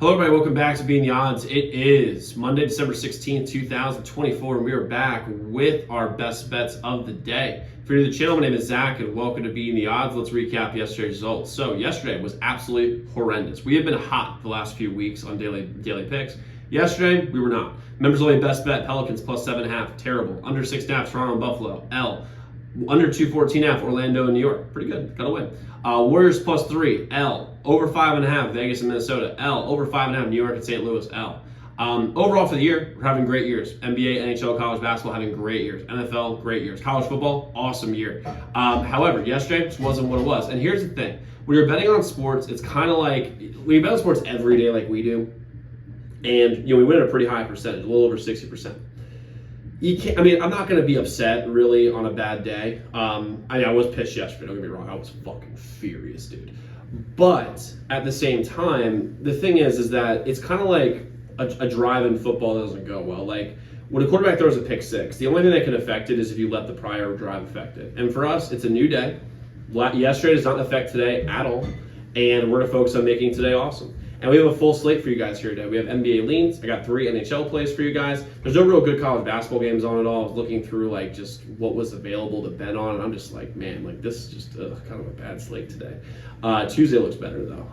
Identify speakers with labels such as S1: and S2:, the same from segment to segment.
S1: Hello everybody, welcome back to Being the Odds. It is Monday, December 16th, 2024, and we are back with our best bets of the day. If you're new to the channel, my name is Zach, and welcome to Being the Odds. Let's recap yesterday's results. So yesterday was absolutely horrendous. We have been hot the last few weeks on daily picks. Yesterday, we were not. Members only best bet, Pelicans plus 7.5, terrible. Under 6.5, Toronto and Buffalo, L. Under 214.5, Orlando and New York, pretty good, got a win. Warriors plus 3, L. Over 5.5, Vegas and Minnesota, L. Over 5.5, New York and St. Louis, L. Overall for the year, we're having great years. NBA, NHL, college basketball having great years. NFL, great years. College football, awesome year. However, yesterday just wasn't what it was. And here's the thing. When you're betting on sports, it's kind of like, when you bet on sports every day like we do, and we win at a pretty high percentage, a little over 60%. You can't, I'm not going to be upset really on a bad day. I was pissed yesterday, don't get me wrong. I was fucking furious, dude. But at the same time, the thing is that it's kind of like a drive in football that doesn't go well. Like when a quarterback throws a pick six, the only thing that can affect it is if you let the prior drive affect it. And for us, it's a new day. Yesterday does not affect today at all. And we're going to focus on making today awesome. And we have a full slate for you guys here today. We have NBA leans. I got 3 NHL plays for you guys. There's no real good college basketball games on at all. I was looking through like just what was available to bet on, and I'm just like, man, like this is just kind of a bad slate today. Tuesday looks better though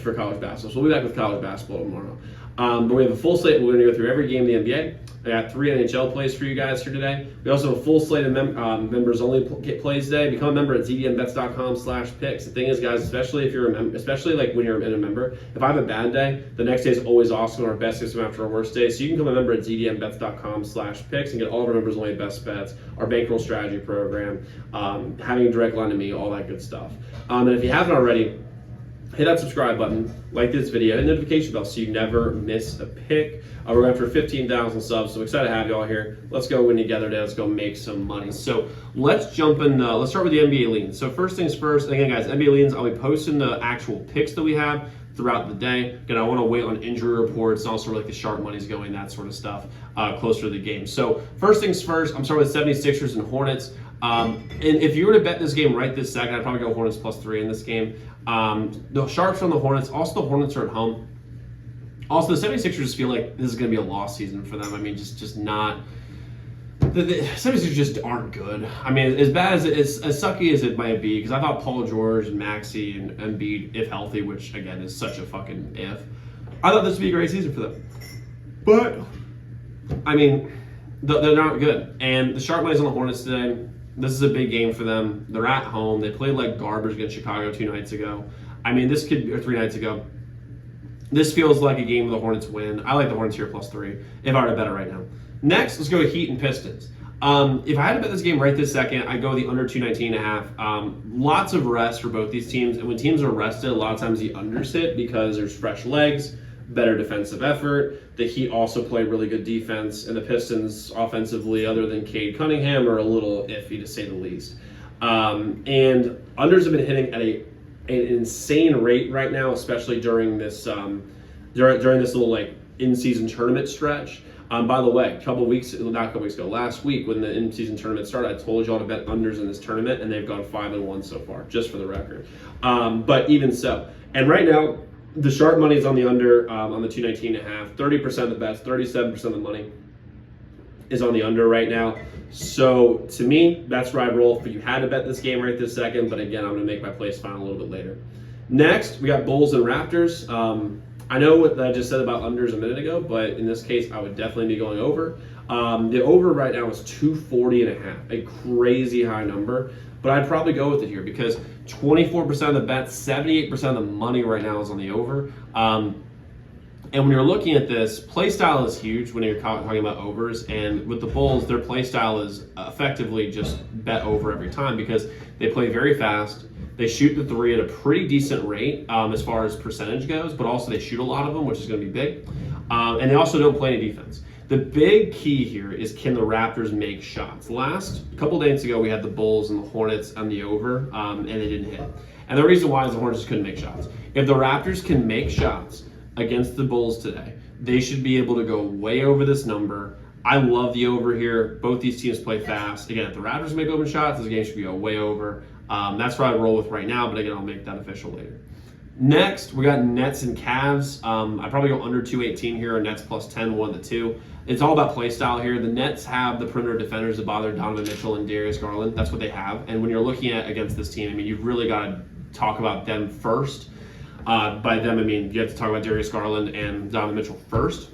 S1: for college basketball. So we'll be back with college basketball tomorrow. But we have a full slate. We're going to go through every game in the NBA. I got 3 NHL plays for you guys here today. We also have a full slate of members only plays today. Become a member at zdmbets.com/picks. The thing is, guys, especially if you're a member, especially like when you're in a member, if I have a bad day, the next day is always awesome on our best system after our worst day. So you can become a member at zdmbets.com/picks and get all of our members only best bets, our bankroll strategy program, having a direct line to me, all that good stuff. And if you haven't already, hit that subscribe button, like this video, and notification bell so you never miss a pick. We're going for 15,000 subs, so I'm excited to have you all here. Let's go win together today. Let's go make some money. So let's jump in. Let's start with the NBA leans. So first things first, again, guys, NBA leans, I'll be posting the actual picks that we have throughout the day. Again, I want to wait on injury reports and also like the sharp money's going, that sort of stuff, closer to the game. So first things first, I'm starting with 76ers and Hornets. And if you were to bet this game right this second, I'd probably go Hornets plus 3 in this game. The sharps on the Hornets. Also, the Hornets are at home. Also, the 76ers feel like this is going to be a lost season for them. Just not. The 76ers just aren't good. As bad as sucky as it might be, because I thought Paul George and Maxey and Embiid, if healthy, which again is such a fucking if, I thought this would be a great season for them. But they're not good. And the sharp money's on the Hornets today. This is a big game for them. They're at home. They played like garbage against Chicago 2 nights ago. This could, or 3 nights ago. This feels like a game where the Hornets win. I like the Hornets here plus 3 if I were to bet it right now. Next, let's go to Heat and Pistons. If I had to bet this game right this second, I'd go the under 219.5. Lots of rest for both these teams. And when teams are rested, a lot of times the unders hit because there's fresh legs, better defensive effort. The Heat also play really good defense, and the Pistons offensively, other than Cade Cunningham, are a little iffy to say the least. And unders have been hitting at an insane rate right now, especially during this during this little like in-season tournament stretch. By the way, last week when the in-season tournament started, I told y'all to bet unders in this tournament, and they've gone 5-1 so far, just for the record. But even so, and right now, the sharp money is on the under on the 219.5. 30% of the bets, 37% of the money is on the under right now. So to me, that's where I roll. If you had to bet this game right this second, but again, I'm going to make my place final a little bit later. Next, we got Bulls and Raptors. I know what I just said about unders a minute ago, but in this case, I would definitely be going over. The over right now is 240.5, a crazy high number. But I'd probably go with it here because 24% of the bets, 78% of the money right now is on the over. And when you're looking at this, play style is huge when you're talking about overs. And with the Bulls, their play style is effectively just bet over every time because they play very fast. They shoot the 3 at a pretty decent rate as far as percentage goes, but also they shoot a lot of them, which is going to be big. And they also don't play any defense. The big key here is, can the Raptors make shots? Last couple days ago, we had the Bulls and the Hornets on the over, and they didn't hit. And the reason why is the Hornets just couldn't make shots. If the Raptors can make shots against the Bulls today, they should be able to go way over this number. I love the over here. Both these teams play fast. Again, if the Raptors make open shots, this game should be way over. That's what I roll with right now, but again, I'll make that official later. Next, we got Nets and Cavs. I probably go under 218 here, or Nets plus 10, 1 to 2. It's all about play style here. The Nets have the perimeter defenders that bother Donovan Mitchell and Darius Garland. That's what they have. And when you're looking at against this team, I mean, you've really got to talk about them first. By them, I mean, you have to talk about Darius Garland and Donovan Mitchell first,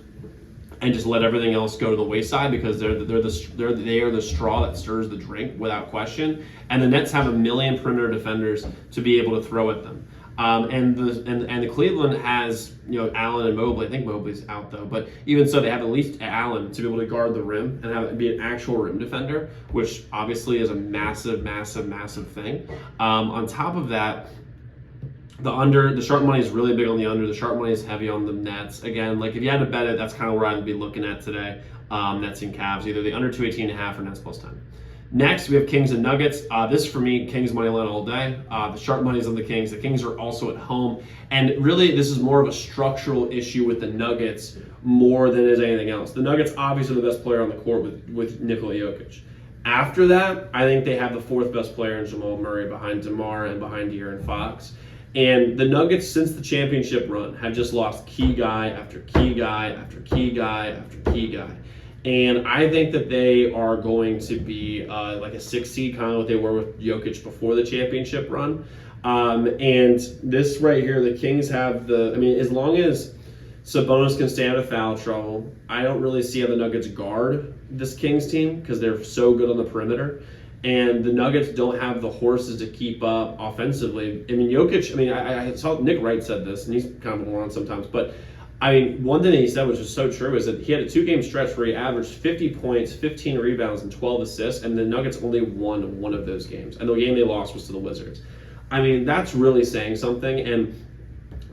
S1: and just let everything else go to the wayside, because they are the straw that stirs the drink without question. And the Nets have a million perimeter defenders to be able to throw at them. And the Cleveland has, Allen and Mobley. I think Mobley's out though, but even so, they have at least Allen to be able to guard the rim and have it be an actual rim defender, which obviously is a massive, massive, massive thing. On top of that, the sharp money is really big on the under. The sharp money is heavy on the Nets. Again, like if you had to bet it, that's kind of where I'd be looking at today. Nets and Cavs, either the under 218.5 or Nets plus 10. Next, we have Kings and Nuggets. This, for me, Kings money line all day. The sharp money is on the Kings. The Kings are also at home. And really, this is more of a structural issue with the Nuggets more than it is anything else. The Nuggets obviously are the best player on the court with Nikola Jokic. After that, I think they have the fourth best player in Jamal Murray behind DeMar and behind De'Aaron Fox. And the Nuggets, since the championship run, have just lost key guy after key guy after key guy after key guy. And I think that they are going to be like a 6 seed, kind of what they were with Jokic before the championship run. And this right here, the Kings have as long as Sabonis can stay out of foul trouble, I don't really see how the Nuggets guard this Kings team, because they're so good on the perimeter. And the Nuggets don't have the horses to keep up offensively. I mean, Jokic, I saw Nick Wright said this, and he's kind of a moron sometimes, but one thing that he said, which was so true, is that he had a 2-game stretch where he averaged 50 points, 15 rebounds, and 12 assists, and the Nuggets only won one of those games. And the game they lost was to the Wizards. That's really saying something. And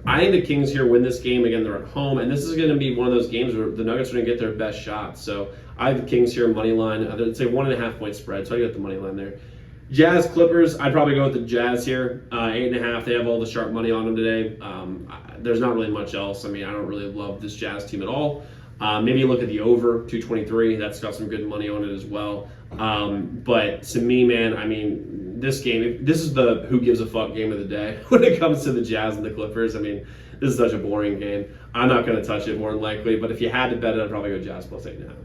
S1: I think the Kings here win this game. Again, they're at home, and this is going to be one of those games where the Nuggets are going to get their best shot. So I have the Kings here money line. It's a 1.5 point spread, so I got the money line there. Jazz Clippers, I'd probably go with the Jazz here. 8.5. They have all the sharp money on them today. There's not really much else. I don't really love this Jazz team at all. Maybe look at the over 223. That's got some good money on it as well. But to me, man, this game, this is the who gives a fuck game of the day when it comes to the Jazz and the Clippers. This is such a boring game. I'm not going to touch it more than likely. But if you had to bet it, I'd probably go Jazz plus 8.5.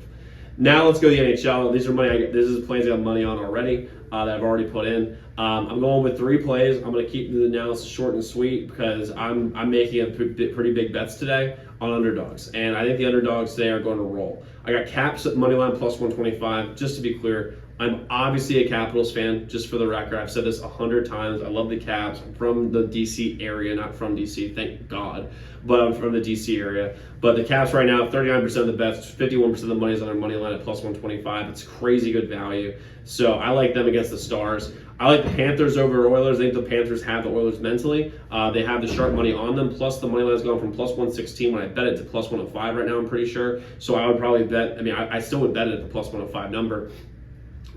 S1: Now let's go to the NHL. These are this is plays I got money on already that I've already put in. I'm going with 3 plays. I'm going to keep the analysis short and sweet, because I'm making pretty big bets today on underdogs, and I think the underdogs today are going to roll. I got Caps at money line plus 125. Just to be clear, I'm obviously a Capitals fan. Just for the record, I've said this 100 times. I love the Caps. I'm from the DC area, not from DC, thank God, but I'm from the DC area. But the Caps right now, 39% of the bets, 51% of the money is on their money line at plus 125. It's crazy good value. So I like them against the Stars. I like the Panthers over Oilers. I think the Panthers have the Oilers mentally. They have the sharp money on them. Plus, the money line's gone from plus 116 when I bet it to plus 105 right now, I'm pretty sure. So I would probably bet, I still would bet it at the plus 105 number.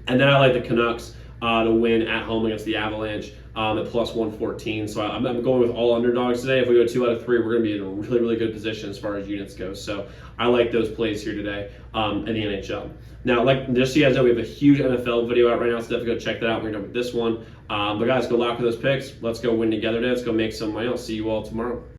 S1: And then I like the Canucks to win at home against the Avalanche at plus 114. So I'm going with all underdogs today. If we go 2 out of 3, we're going to be in a really, really good position as far as units go. So I like those plays here today in the NHL. Now, just so you guys know, we have a huge NFL video out right now, so definitely go check that out. We're done with this one. But guys, go lock with those picks. Let's go win together today. Let's go make some money. I'll see you all tomorrow.